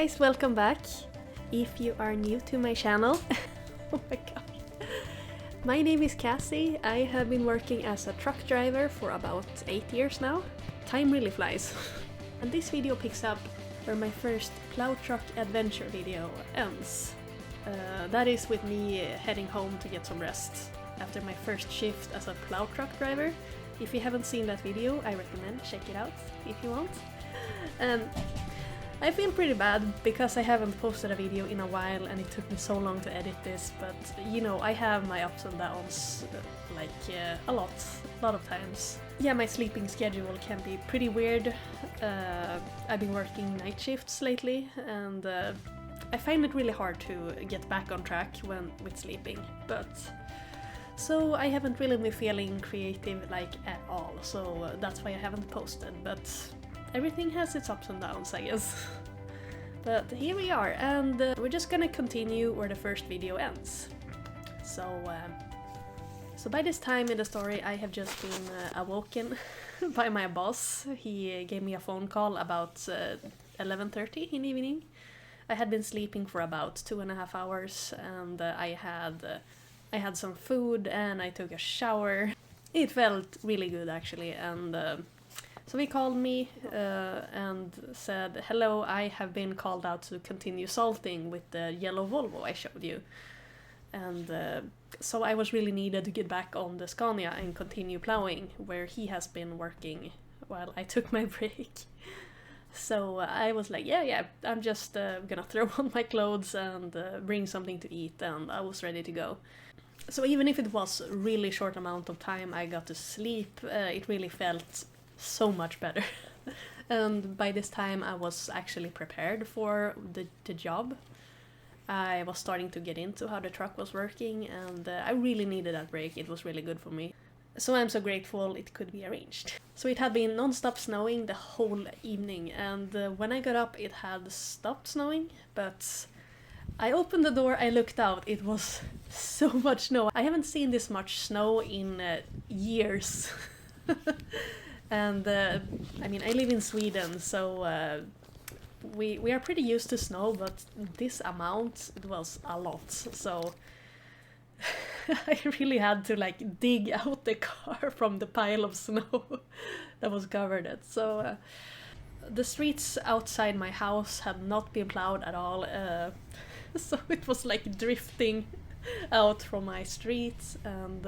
guys, welcome back. If you are new to my channel, oh my god. My name is Cassie. I have been working as a truck driver for about 8 years now. Time really flies. And this video picks up where my first plow truck adventure video ends. That is with me heading home to get some rest after my first shift as a plow truck driver. If you haven't seen that video, I recommend check it out if you want. I feel pretty bad because I haven't posted a video in a while and it took me so long to edit this, but you know, I have my ups and downs a lot of times. Yeah, my sleeping schedule can be pretty weird. I've been working night shifts lately and I find it really hard to get back on track with sleeping, but so I haven't really been feeling creative at all, so that's why I haven't posted, but everything has its ups and downs, I guess. But here we are, and we're just gonna continue where the first video ends. So by this time in the story I have just been awoken by my boss. He gave me a phone call about 11:30 in the evening. I had been sleeping for about 2.5 hours, and I had some food and I took a shower. It felt really good actually, and so he called me and said, "Hello, I have been called out to continue salting with the yellow Volvo I showed you." And so I was really needed to get back on the Scania and continue plowing where he has been working while I took my break. So I was like, yeah, I'm just gonna throw on my clothes and bring something to eat, and I was ready to go. So even if it was a really short amount of time I got to sleep, it really felt so much better. And by this time I was actually prepared for the job. I was starting to get into how the truck was working, and I really needed that break. It was really good for me. So I'm so grateful it could be arranged. So it had been non-stop snowing the whole evening, and when I got up it had stopped snowing, but I opened the door, I looked out, it was so much snow. I haven't seen this much snow in years. And I mean, I live in Sweden, so we are pretty used to snow, but this amount, it was a lot. So I really had to dig out the car from the pile of snow that was covered it. So the streets outside my house had not been plowed at all, so it was drifting out from my streets, and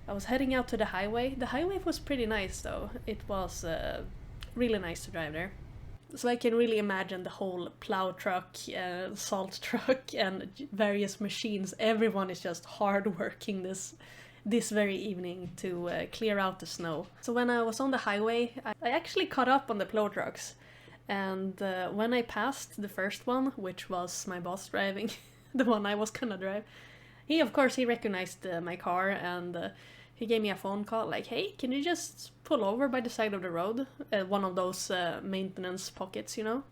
I was heading out to the highway. The highway was pretty nice though. It was really nice to drive there. So I can really imagine the whole plow truck, salt truck and various machines. Everyone is just hard working this very evening to clear out the snow. So when I was on the highway, I actually caught up on the plow trucks. And when I passed the first one, which was my boss driving, the one I was gonna drive, he recognized my car, and he gave me a phone call "Hey, can you just pull over by the side of the road, one of those maintenance pockets, you know,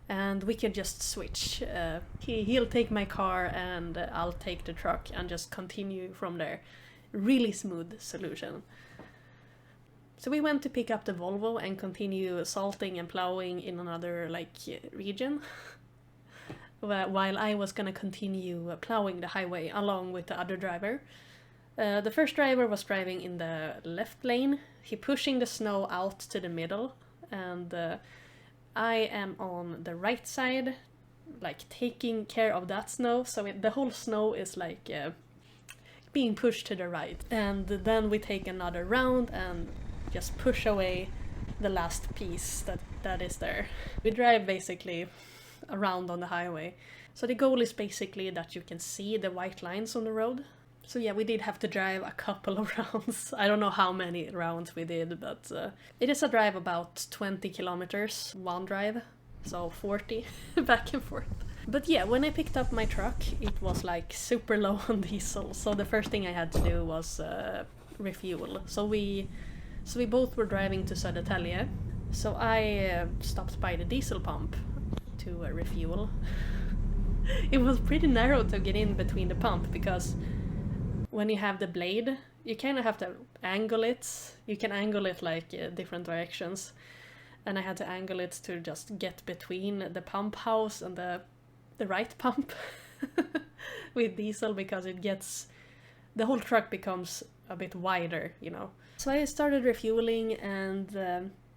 and we can just switch. He'll take my car and I'll take the truck and just continue from there." Really smooth solution. So we went to pick up the Volvo and continue salting and plowing in another region, while I was gonna continue plowing the highway along with the other driver. The first driver was driving in the left lane. He pushing the snow out to the middle, and I am on the right side, taking care of that snow. So the whole snow is being pushed to the right, and then we take another round and just push away the last piece that is there. We drive basically around on the highway. So the goal is basically that you can see the white lines on the road. So yeah, we did have to drive a couple of rounds. I don't know how many rounds we did, but it is a drive about 20 kilometers, one drive, so 40 back and forth. But yeah, when I picked up my truck, it was super low on diesel, so the first thing I had to do was refuel. So we both were driving to Södertälje, so I stopped by the diesel pump to refuel. It was pretty narrow to get in between the pump, because when you have the blade, you kind of have to angle it. You can angle it different directions. and I had to angle it to just get between the pump house and the right pump with diesel, because the whole truck becomes a bit wider, you know. So I started refueling, and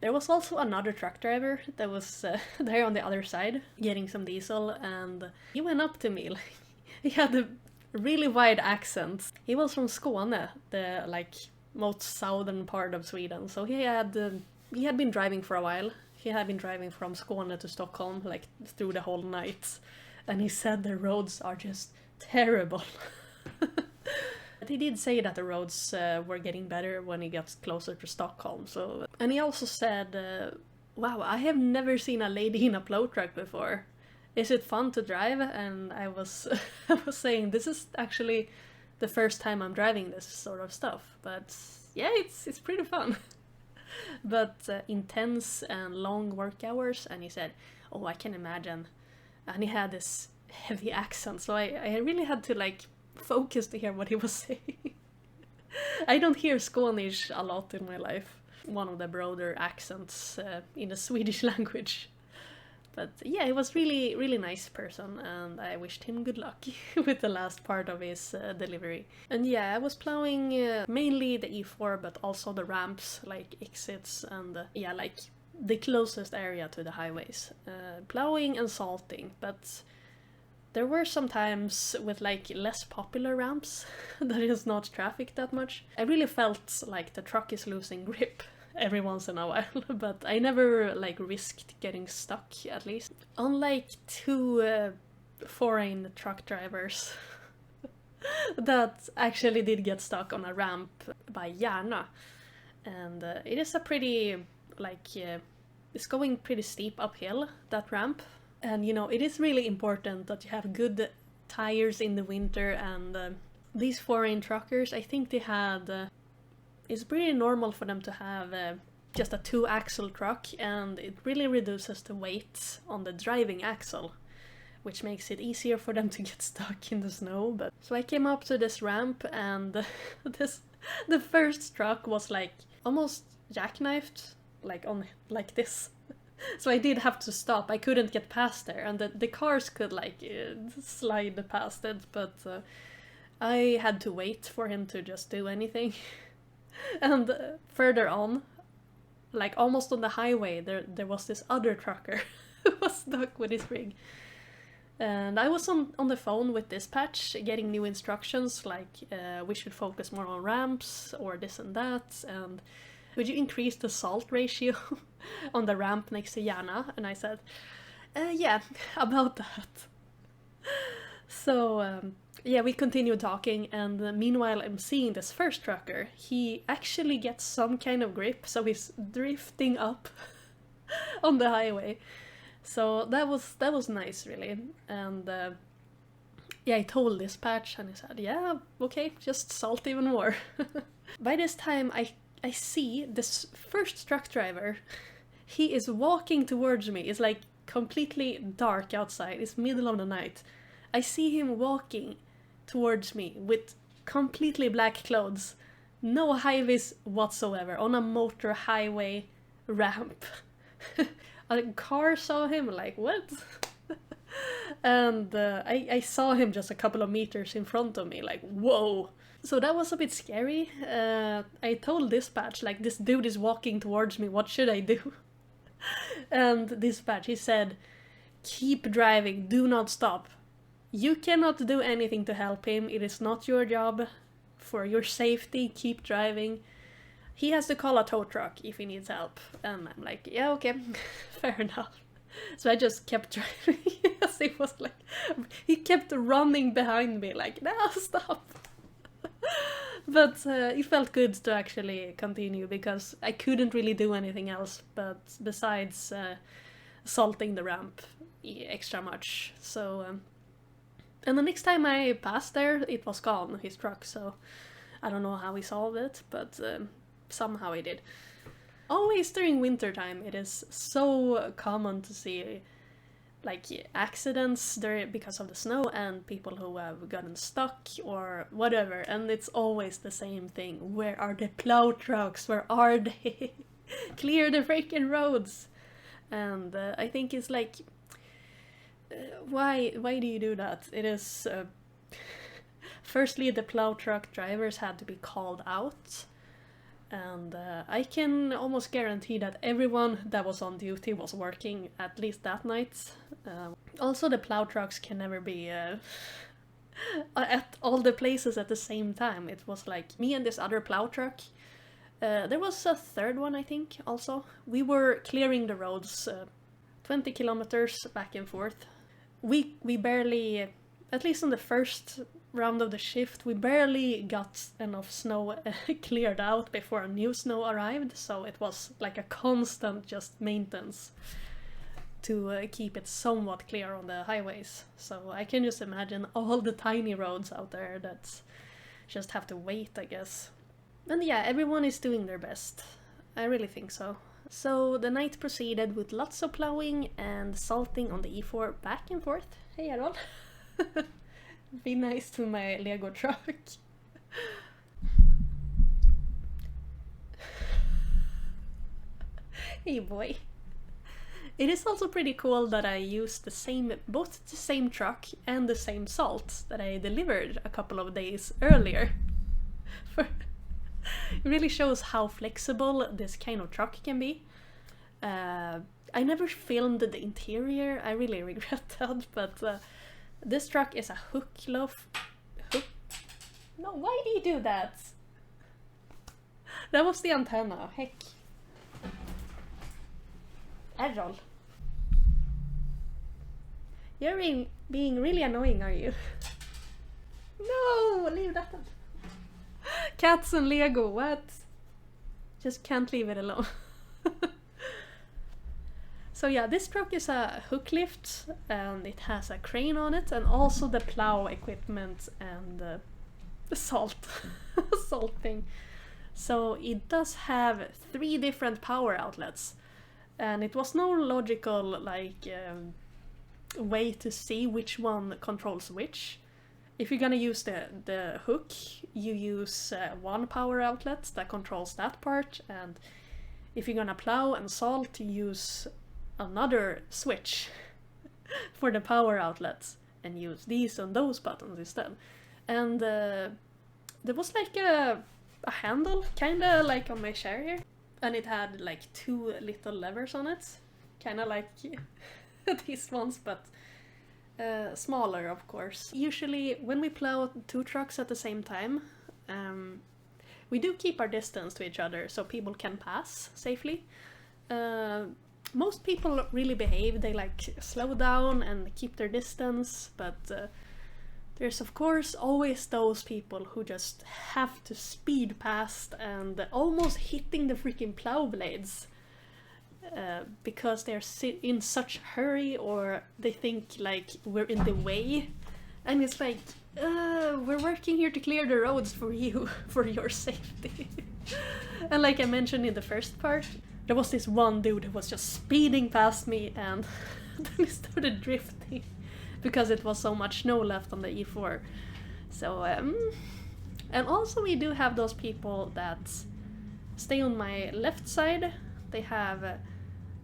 there was also another truck driver that was there on the other side getting some diesel, and he went up to me, like, he had a really wide accent. He was from Skåne, the like most southern part of Sweden, so he had been driving for a while. He had been driving from Skåne to Stockholm like through the whole night, and he said the roads are just terrible. But he did say that the roads were getting better when he got closer to Stockholm. So, and he also said, wow, I have never seen a lady in a plow truck before. Is it fun to drive? And I was I was saying, this is actually the first time I'm driving this sort of stuff. But yeah, it's pretty fun. But intense and long work hours. And he said, oh, I can imagine. And he had this heavy accent, so I really had to like focus to hear what he was saying. I don't hear Skånish a lot in my life. One of the broader accents in the Swedish language. But yeah, he was really nice person, and I wished him good luck with the last part of his delivery. And yeah, I was plowing mainly the E4, but also the ramps, like exits, and yeah, like the closest area to the highways. Plowing and salting, but there were some times with like less popular ramps that is not trafficked that much. I really felt like the truck is losing grip every once in a while, but I never like risked getting stuck, at least. Unlike two foreign truck drivers that actually did get stuck on a ramp by Järna. And it is a pretty, like, it's going pretty steep uphill, that ramp. And you know, it is really important that you have good tires in the winter, and these foreign truckers, I think they had... it's pretty normal for them to have just a 2-axle truck, and it really reduces the weight on the driving axle, which makes it easier for them to get stuck in the snow. But so I came up to this ramp, and the first truck was like almost jackknifed, like on like this. So I did have to stop. I couldn't get past there, and the cars could like slide past it, but I had to wait for him to just do anything. And further on, like almost on the highway, there was this other trucker who was stuck with his rig. And I was on the phone with dispatch, getting new instructions, like we should focus more on ramps, or this and that, and would you increase the salt ratio on the ramp next to Järna? And I said, yeah, about that. So... yeah, we continued talking, and meanwhile I'm seeing this first trucker. He actually gets some kind of grip, so he's drifting up on the highway. So that was nice, really. And yeah, I told dispatch, and he said, yeah, okay, just salt even more. By this time, I see this first truck driver. He is walking towards me. It's like completely dark outside. It's middle of the night. I see him walking towards me with completely black clothes, no high-vis whatsoever, on a motor highway ramp. A car saw him, like, what? And I saw him just a couple of meters in front of me, like, whoa! So that was a bit scary. I told dispatch, like, this dude is walking towards me, what should I do? And dispatch, he said, keep driving, do not stop. You cannot do anything to help him, it is not your job. For your safety, keep driving. He has to call a tow truck if he needs help. And I'm like, yeah, okay, fair enough. So I just kept driving. Yes, it was like, he kept running behind me, like, no, stop. But it felt good to actually continue, because I couldn't really do anything else, but besides salting the ramp extra much. So... and the next time I passed there, it was gone, his truck, so I don't know how he solved it, but somehow he did. Always during winter time, it is so common to see like accidents there because of the snow, and people who have gotten stuck or whatever, and it's always the same thing. Where are the plow trucks? Where are they? Clear the freaking roads! And I think it's like, why do you do that? It is firstly, the plow truck drivers had to be called out, and I can almost guarantee that everyone that was on duty was working at least that night. Also, the plow trucks can never be at all the places at the same time. It was like me and this other plow truck. There was a third one, I think, also. We were clearing the roads 20 kilometers back and forth. We barely, at least in the first round of the shift, we barely got enough snow cleared out before a new snow arrived, so it was like a constant just maintenance to keep it somewhat clear on the highways. So I can just imagine all the tiny roads out there that just have to wait, I guess. And yeah, everyone is doing their best. I really think so. So the night proceeded with lots of plowing and salting on the E4 back and forth. Hey Errol! Be nice to my Lego truck. Hey boy. It is also pretty cool that I used both the same truck and the same salt that I delivered a couple of days earlier. It really shows how flexible this kind of truck can be. I never filmed the interior, I really regret that, but this truck is a hook. No, why do you do that? That was the antenna, heck. Errol. You're being really annoying, are you? No, leave that. Cats and Lego, what? Just can't leave it alone. So yeah, this truck is a hook lift, and it has a crane on it, and also the plow equipment and the salt thing. So it does have 3 different power outlets, and it was no logical way to see which one controls which. If you're gonna use the hook, you use one power outlet that controls that part, and if you're gonna plow and salt, you use another switch for the power outlets and use these and those buttons instead. And there was like a handle, kinda like on my chair here, and it had like 2 little levers on it, kinda like these ones, but smaller, of course. Usually when we plow 2 trucks at the same time, we do keep our distance to each other so people can pass safely. Most people really behave, they like slow down and keep their distance, but there's of course always those people who just have to speed past and almost hitting the freaking plow blades. Because they're in such hurry, or they think like we're in the way, and it's like, we're working here to clear the roads for you, for your safety. And like I mentioned in the first part, there was this one dude who was just speeding past me, and then he started drifting because it was so much snow left on the E4. So and also we do have those people that stay on my left side. They have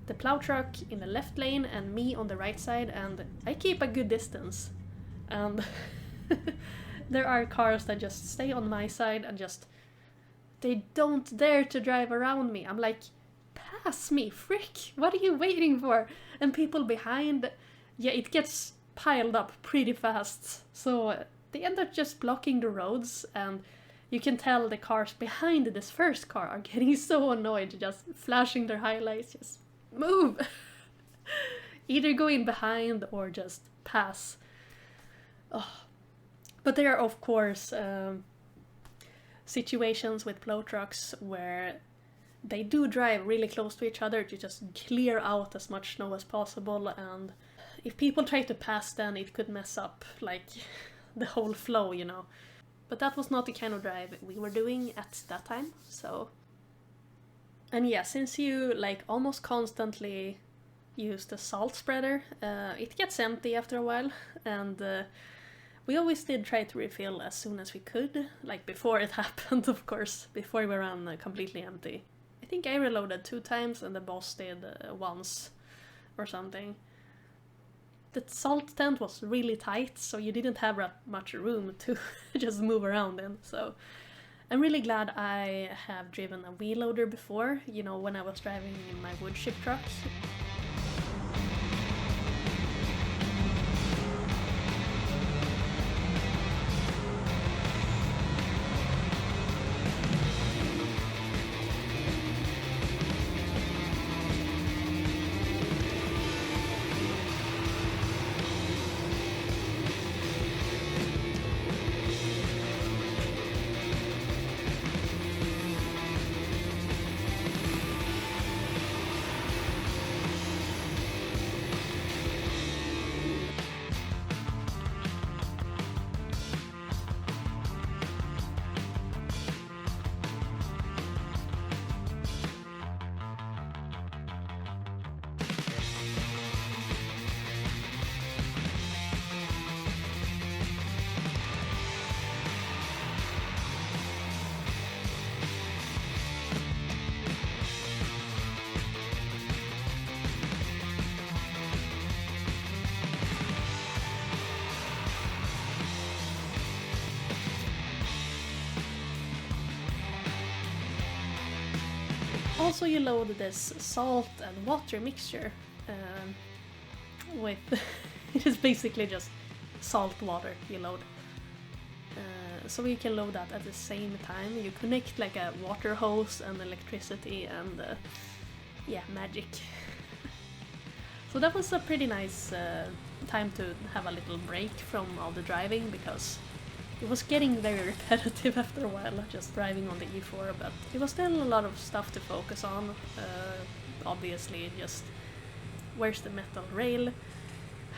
the plow truck in the left lane and me on the right side, and I keep a good distance. And there are cars that just stay on my side and they don't dare to drive around me. I'm like, pass me, frick, what are you waiting for? And people behind, yeah, it gets piled up pretty fast. So they end up just blocking the roads, and you can tell the cars behind this first car are getting so annoyed, just flashing their highlights, just move! Either go in behind or just pass. Oh. But there are of course situations with plow trucks where they do drive really close to each other to just clear out as much snow as possible, and if people try to pass, then it could mess up like the whole flow, you know. But that was not the kind of drive we were doing at that time, so... And yeah, since you like almost constantly use the salt spreader, it gets empty after a while, and we always did try to refill as soon as we could, like before it happened, of course, before we ran completely empty. I think I reloaded 2 times and the boss did once. or something. The salt tent was really tight, so you didn't have that much room to just move around in. So I'm really glad I have driven a wheel loader before, you know, when I was driving in my wood chip truck. Also, you load this salt and water mixture with it is basically just salt water you load. So you can load that at the same time. You connect like a water hose and electricity and yeah, magic. So that was a pretty nice time to have a little break from all the driving, because it was getting very repetitive after a while, just driving on the E4, but it was still a lot of stuff to focus on. Obviously, just where's the metal rail?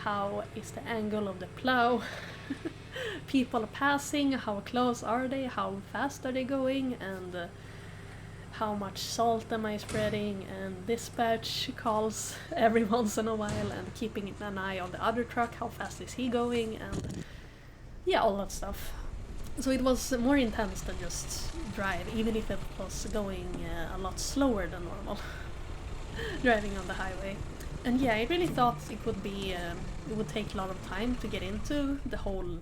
How is the angle of the plow? People passing, how close are they? How fast are they going? And how much salt am I spreading? And dispatch calls every once in a while, and keeping an eye on the other truck, how fast is he going? And yeah, all that stuff. So it was more intense than just drive, even if it was going a lot slower than normal, driving on the highway. And yeah, I really thought it would be, it would take a lot of time to get into the whole,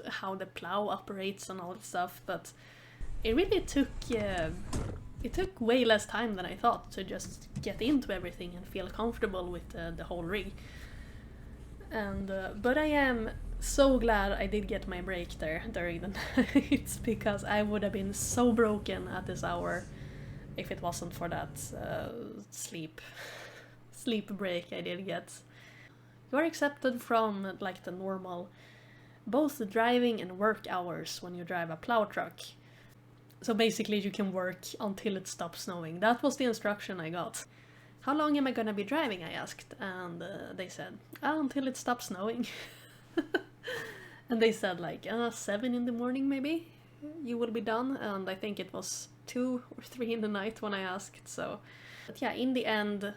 how the plow operates and all that stuff, but it really took, it took way less time than I thought to just get into everything and feel comfortable with the whole rig. And but I am so glad I did get my break there during the night, because I would have been so broken at this hour if it wasn't for that sleep break I did get. You are accepted from like the normal, both the driving and work hours when you drive a plow truck. So basically you can work until it stops snowing. That was the instruction I got. How long am I gonna be driving, I asked, and they said, until it stops snowing. And they said like 7 in the morning maybe you will be done, and I think it was 2 or 3 in the night when I asked. So but yeah, in the end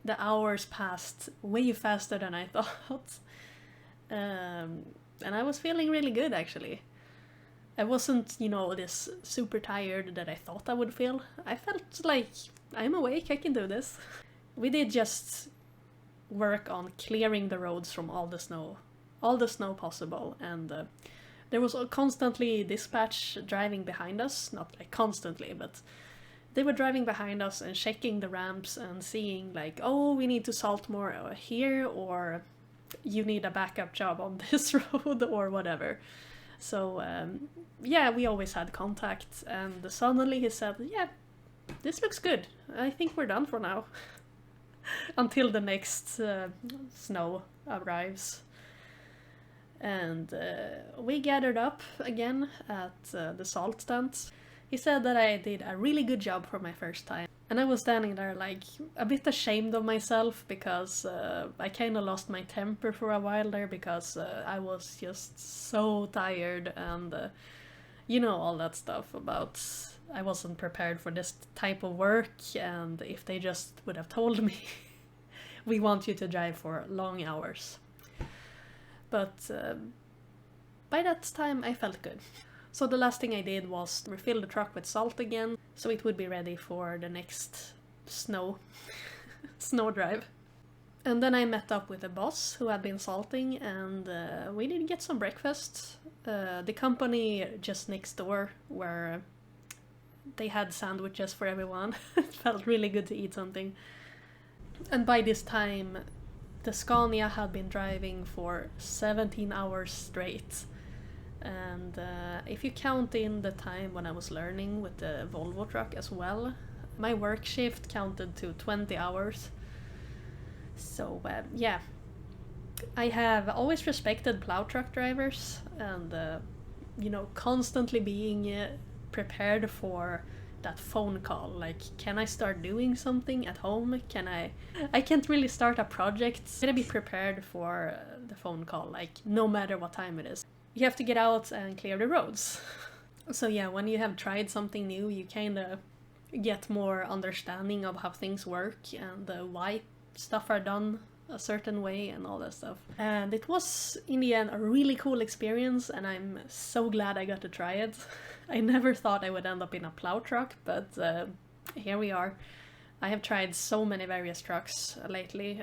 the hours passed way faster than I thought. And I was feeling really good, actually. I wasn't, you know, this super tired that I thought I would feel. I felt like I'm awake, I can do this. We did just work on clearing the roads from all the snow possible, and there was constantly dispatch driving behind us, not like constantly, but they were driving behind us and checking the ramps and seeing like, oh, we need to salt more here, or you need a backup job on this road, or whatever. So yeah, we always had contact, and suddenly he said, yeah, this looks good, I think we're done for now. Until the next snow arrives. And we gathered up again at the salt tent. He said that I did a really good job for my first time. And I was standing there like a bit ashamed of myself, because I kind of lost my temper for a while there, because I was just so tired, and you know, all that stuff about I wasn't prepared for this type of work, and if they just would have told me we want you to drive for long hours. But by that time I felt good. So the last thing I did was refill the truck with salt again, so it would be ready for the next snow drive. And then I met up with a boss who had been salting, and we did get some breakfast. The company just next door, where they had sandwiches for everyone. It felt really good to eat something. And by this time, the Scania had been driving for 17 hours straight. And if you count in the time when I was learning with the Volvo truck as well, my work shift counted to 20 hours. So yeah, I have always respected plow truck drivers, and you know, constantly being prepared for that phone call, like, can I start doing something at home? I can't really start a project. I'm gonna be prepared for the phone call, like, no matter what time it is. You have to get out and clear the roads. So yeah, when you have tried something new, you kind of get more understanding of how things work and why stuff are done a certain way and all that stuff. And it was, in the end, a really cool experience, and I'm so glad I got to try it. I never thought I would end up in a plow truck, but here we are. I have tried so many various trucks lately.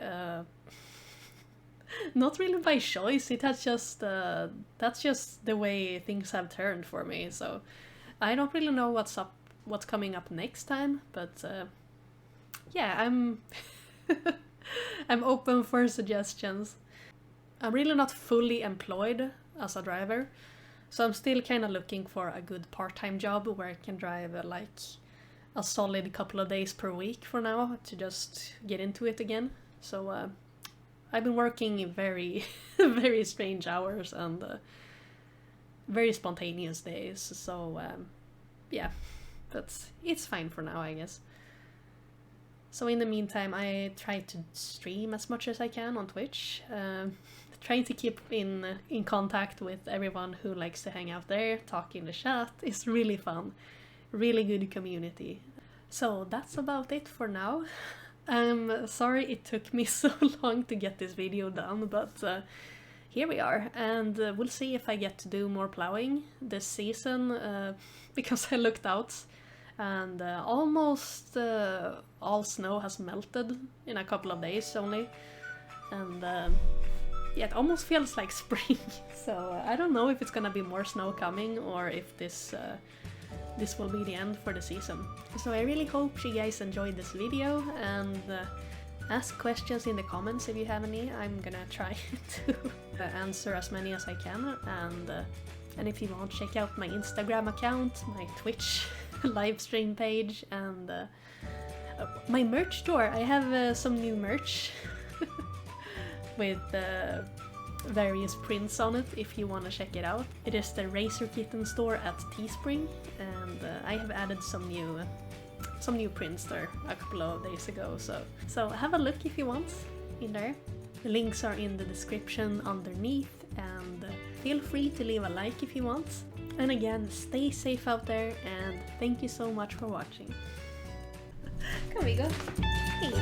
Not really by choice, it has just that's just the way things have turned for me. So I don't really know what's coming up next time, but yeah, I'm I'm open for suggestions. I'm really not fully employed as a driver, so I'm still kind of looking for a good part-time job where I can drive like a solid couple of days per week for now to just get into it again. So I've been working very, very strange hours and very spontaneous days, so yeah, but it's fine for now, I guess. So in the meantime, I try to stream as much as I can on Twitch, trying to keep in contact with everyone who likes to hang out there, talk in the chat. It's really fun, really good community. So that's about it for now. I'm sorry it took me so long to get this video done, but here we are, and we'll see if I get to do more plowing this season, because I looked out and almost all snow has melted in a couple of days only, and yeah, it almost feels like spring. So I don't know if it's gonna be more snow coming or if this will be the end for the season. So I really hope you guys enjoyed this video, and ask questions in the comments if you have any. I'm gonna try to answer as many as I can, and if you want, check out my Instagram account, my Twitch live stream page, and my merch store. I have some new merch with various prints on it if you want to check it out. It is the Razor Kitten store at Teespring, and I have added some new prints there a couple of days ago, so have a look if you want in there. The links are in the description underneath, and feel free to leave a like if you want. And again, stay safe out there, and thank you so much for watching. Come we go. Hey.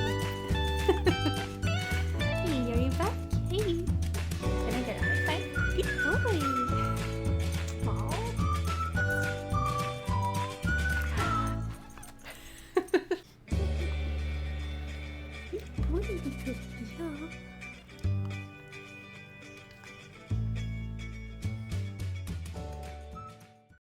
Hey, are you back? Hey. Can I get a high five? Good boy. Aww. Good boy, ja.